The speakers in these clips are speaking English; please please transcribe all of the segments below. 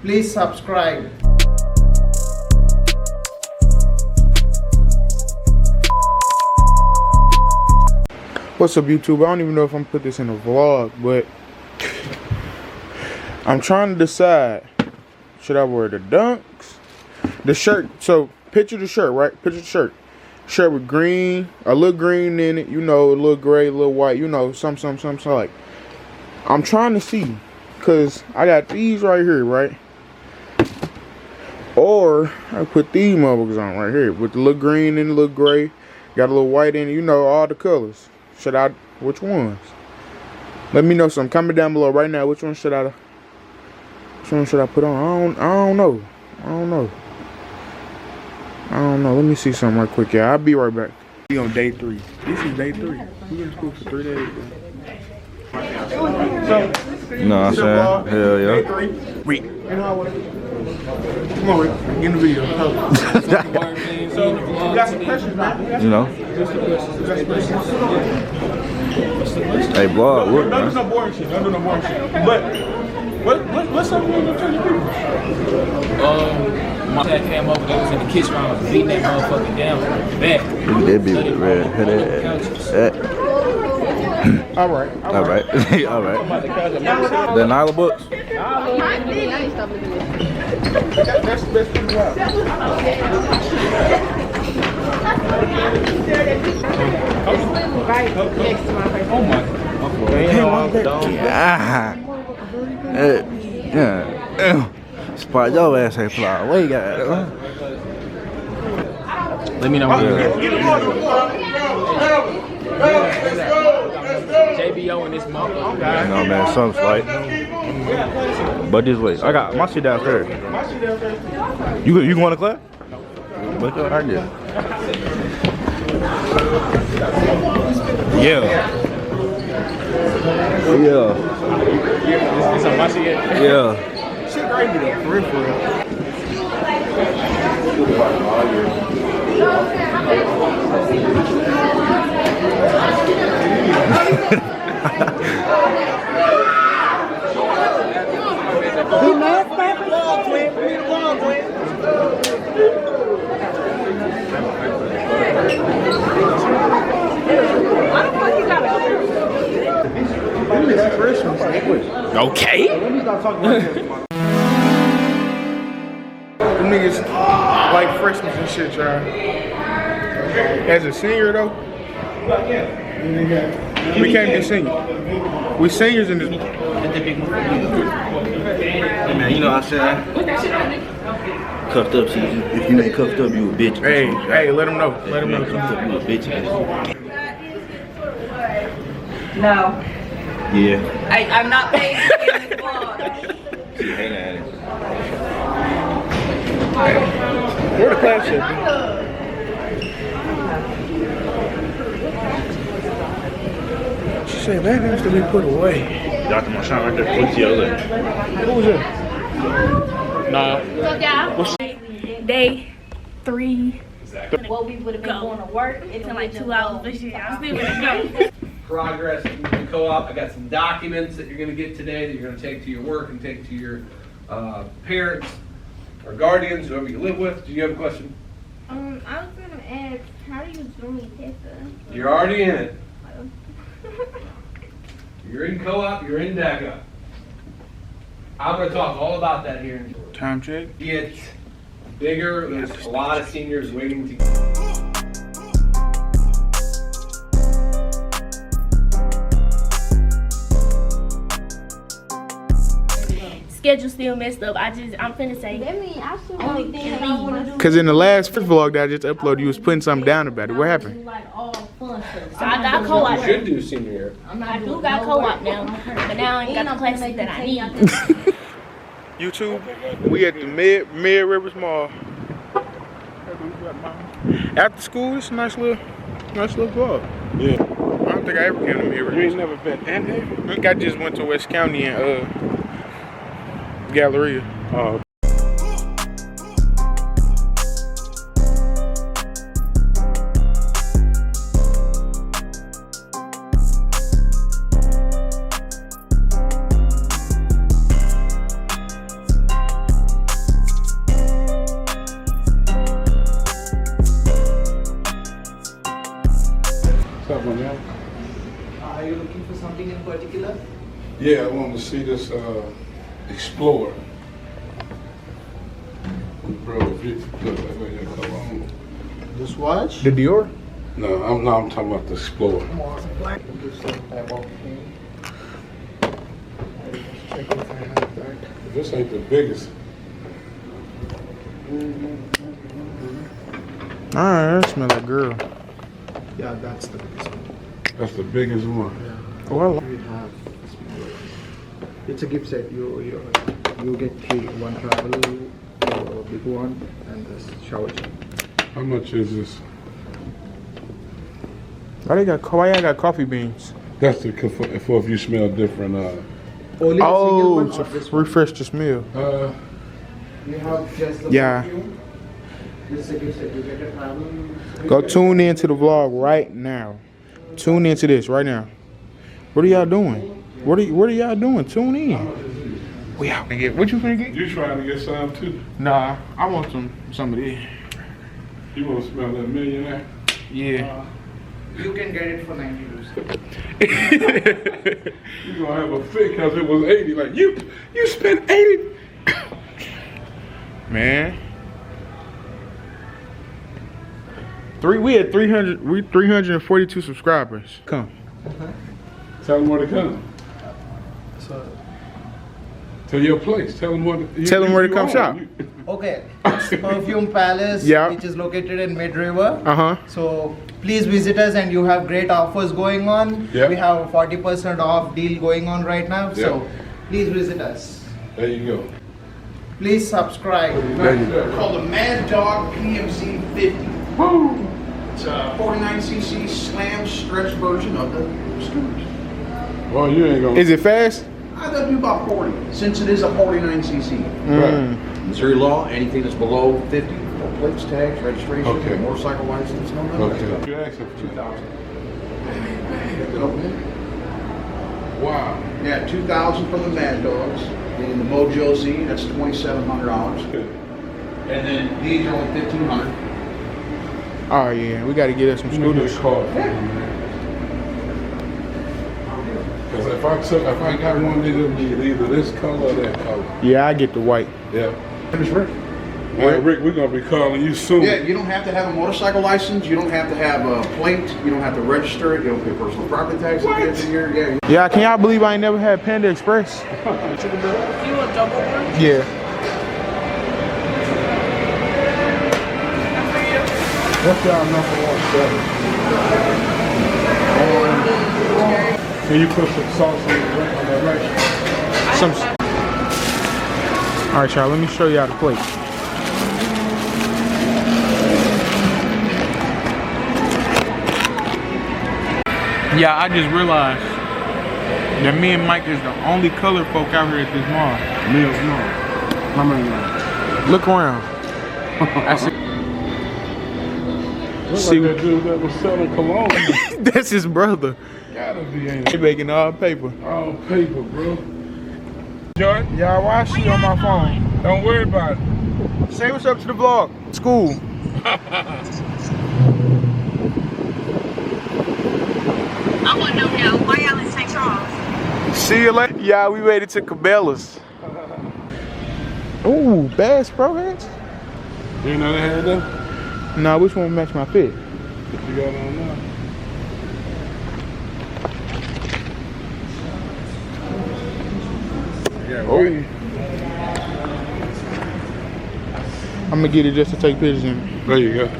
Please subscribe. What's up, YouTube? I don't even know if I'm gonna put this in a vlog, but I'm trying to decide, should I wear the dunks, the shirt? So picture the shirt, right? Picture the shirt. Shirt with green, a little green in it, you know, a little gray, a little white, you know, some like. I'm trying to see, cause I got these right here, right? Or I put these motherfuckers on right here with the little green and the little gray, got a little white in it, you know, all the colors. Should I, which ones? Let me know some. Comment down below right now. Which one should I put on? I don't know. Let me see something right quick. Yeah, I'll be right back. We on day 3. This is day 3. We been in school for 3 days. So, you know what I'm saying? Hell yeah. Day 3. Wait. Come on, Rick. Get in the video. So, you got some questions, man? You know? Hey, vlog, look, Don't do no boring shit. Don't do no boring shit. But, what's something you want to tell your people? My dad came over, they was in the kitchen room, beating that motherfucker down from the back. Look at that bitch with the red head. All right. All right. All right. The Nyla books? That's the best thing about it. Right next to my face. Oh my Yeah. Spot your ass ain't fly. Where you got it? Let me know when you're ready. JBO in this motherfucker. You know, man, some slight. But this way, I got my shit downstairs. You going to class? What's your idea? Yeah. This on my shit yet? Yeah. Shit crazy though, for real. Okay. Them niggas like freshmen and shit, y'all. As a senior though, we can't be senior. We seniors in this. Hey man, you know what I'm saying? Cuffed up, so if you ain't cuffed up, you a bitch. Hey, let them know. Let them know. Cuffed up, you a bitch. No. Yeah. I'm not paying to get in this vlog. She hang at it. Where the class shit? She said that needs to be put away. Dr. Marshawn right there. What's the other? Who was that? Nah. Day 3. What we would have been going to work. It's in like 2 hours, but shit, I'm still gonna go. Progress in the co-op. I got some documents that you're going to get today that you're going to take to your work and take to your parents or guardians, whoever you live with. Do you have a question? I was gonna ask, how do you join TESA? You're already in it. You're in co-op. You're in DACA. I'm going to talk all about that here. Time check. It's bigger. There's a lot of seniors waiting to. Schedule still messed up. I'm finna say. Only thing I wanna do. Cause in the last first vlog that I just uploaded, you was putting something down about it. What happened? Like all fun stuff. So I got co-op. You should do senior year. I do got co-op now, but now I ain't got the classes that I need. YouTube, we at the Mid Rivers Mall. After school, it's a nice little vlog. Yeah. I don't think I ever came to Mid Rivers. You ain't never been in here? I think I just went to West County and Galleria. Oh. something in particular? Yeah, I want to see this Explorer. Bro, if you look, I got your cologne. This watch? The Dior? No, I'm talking about the Explorer. This ain't the biggest. Alright, that smell like girl. Yeah, that's the biggest one. That's the biggest one. Oh, I like We have smaller ones. It's a gift set. You get three. One travel, big one, and this shower gel. How much is this? Why y'all got coffee beans? That's the for if you smell different. Only a single Oh, one to or this one? refresh the smell. You have just the Yeah. perfume. This is a gift set. You get a travel. Go tune into the vlog right now. Tune into this right now. What are y'all doing? What are y'all doing? Tune in. We out. What you finna get? You trying to get some too? Nah, I want some of this. You want to smell that millionaire? Yeah. You can get it for 90 rupees. You gonna have a fit because it was 80. Like you spent 80. Man. We had 342 subscribers. Come. Tell them where to come. So, To your place. Tell them where to. Tell them where to come shop. okay, it's Perfume Palace, Yeah. which is located in Mid River. Uh-huh. So please visit us, and you have great offers going on. Yeah. We have a 40% off deal going on right now. So Yeah. please visit us. There you go. Please subscribe. There you go. Called the Mad Dog PMC 50. It's a 49cc slam stretch version of the scooters. Well, you ain't gonna. Is it fast? I thought do about 40, since it is a 49cc. Right. Missouri law, anything that's below 50, no plates, tags, registration, Okay. motorcycle license, no none of that Okay. stuff. You asking for 2,000. Wow. Yeah, 2,000 from the Mad Dogs. And the Mojo Z, that's $2,700. And then these are only $1,500. Oh yeah, we gotta get us some Scooters. scooters. Because if I got one, it'll be either this color or that color. Yeah, I get the white. Yeah. Finish, Rick. Well, Rick, we're gonna be calling you soon. Yeah, you don't have to have a motorcycle license. You don't have to have a plate. You don't have to register it. You don't pay personal property tax at the end of the year. Yeah. Yeah, can y'all believe I ain't never had Panda Express? You want double one? Yeah. What's y'all number one seller? Can you put some sauce on the rice? All right, y'all. Let me show y'all the plate. Yeah, I just realized that me and Mike is the only colored folk out here at this mall. Meals, no. How many? Look around. That's it. Look See- like that dude that was selling cologne. That's his brother. Gotta be, ain't He it? making all paper. All paper, bro. Jordan, Y'all, why is she on my phone? don't worry about it. Say what's up to the vlog. School. I want to know now, why y'all in St. Charles? See you later. Yeah, we made it to Cabela's. Ooh, Bass Pro Hands? You know they had that? Nah, which one match my fit? You got on now. Yeah, Oh. right. I'm gonna get it just to take pictures in it. There you go.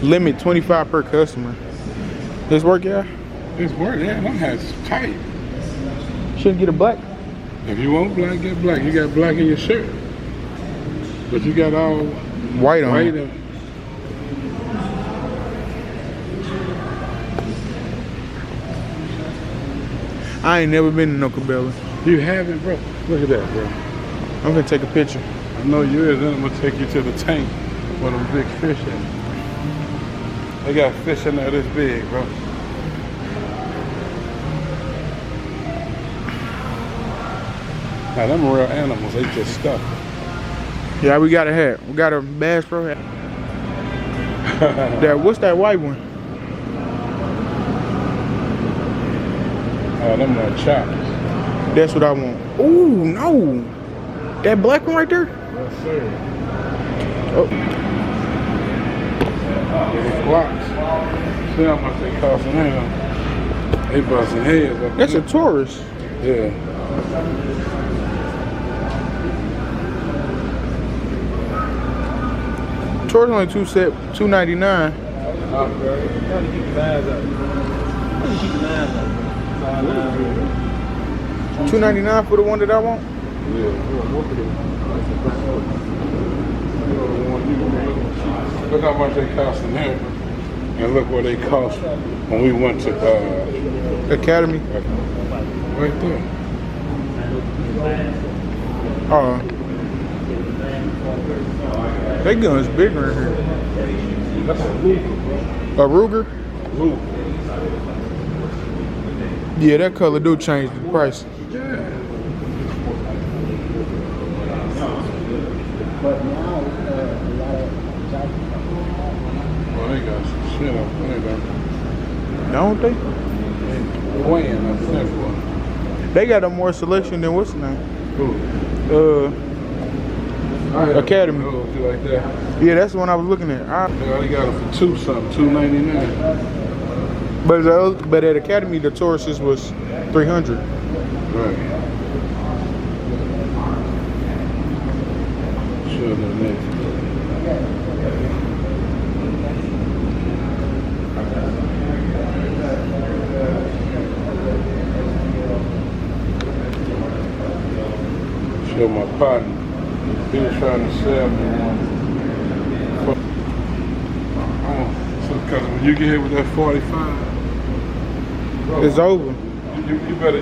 Limit 25 per customer. This work, yeah? It's working. Yeah, them hats tight. Should get a black. If you want black, get black. You got black in your shirt. But you got all White on. white. it. I ain't never been to no Cabela. You haven't, bro. Look at that, bro. I'm gonna take a picture. I know you is. Then I'm gonna take you to the tank where them big fish at. They got fish in there this big, bro. Now them real animals. They just stuff. Yeah, we got a hat. We got a Bass Pro hat. What's that white one? Oh, them are choppers. That's what I want. Ooh, no. That black one right there? Yes, sir. Oh. The clocks. See how much they cost now. They busting heads up. That's a Taurus. Yeah. Taurus only $299. $299 for the one that I want. Look how much they cost in here, and look what they cost when we went to Academy. right there. That gun's bigger in here. That's a Luger. A Ruger? Luger. Yeah, that color do change the price. Well, they got some shit up there, Don't they? weighing up there for. They got a more selection than what's the name? Who? Academy. Those like that. Yeah, that's the one I was looking at. They already got it for $299. But at Academy, the Tauruses was $300. Right. Sure, the next. Show my partner. He was trying to sell me one. So, cause when you get hit with that 45, It's over. you better.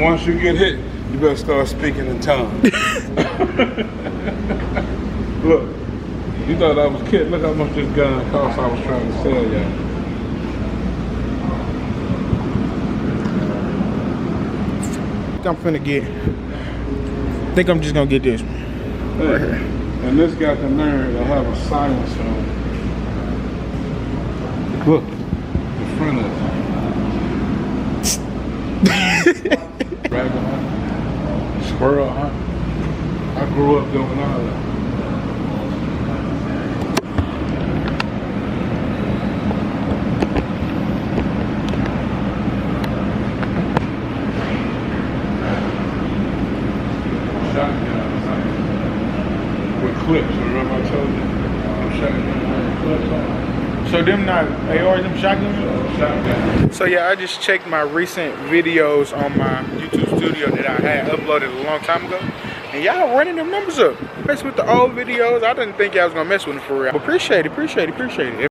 Once you get hit, you better start speaking in tongues. Look, you thought I was kidding. Look how much this gun cost. I was trying to sell y'all. I'm finna get. I think I'm just gonna get this one. Right here. And this got the nerve to have a silencer on. Look, the front of it. Dragon hunt, squirrel hunt. I grew up doing all that. With clips, remember I told you? I'm shotgun clips on. So them not ARs, them shotguns? Shotgun. So yeah, I just checked my recent videos on my YouTube studio that I had uploaded a long time ago. And y'all running them numbers up. Mess with the old videos. I didn't think y'all was gonna mess with them for real. Appreciate it.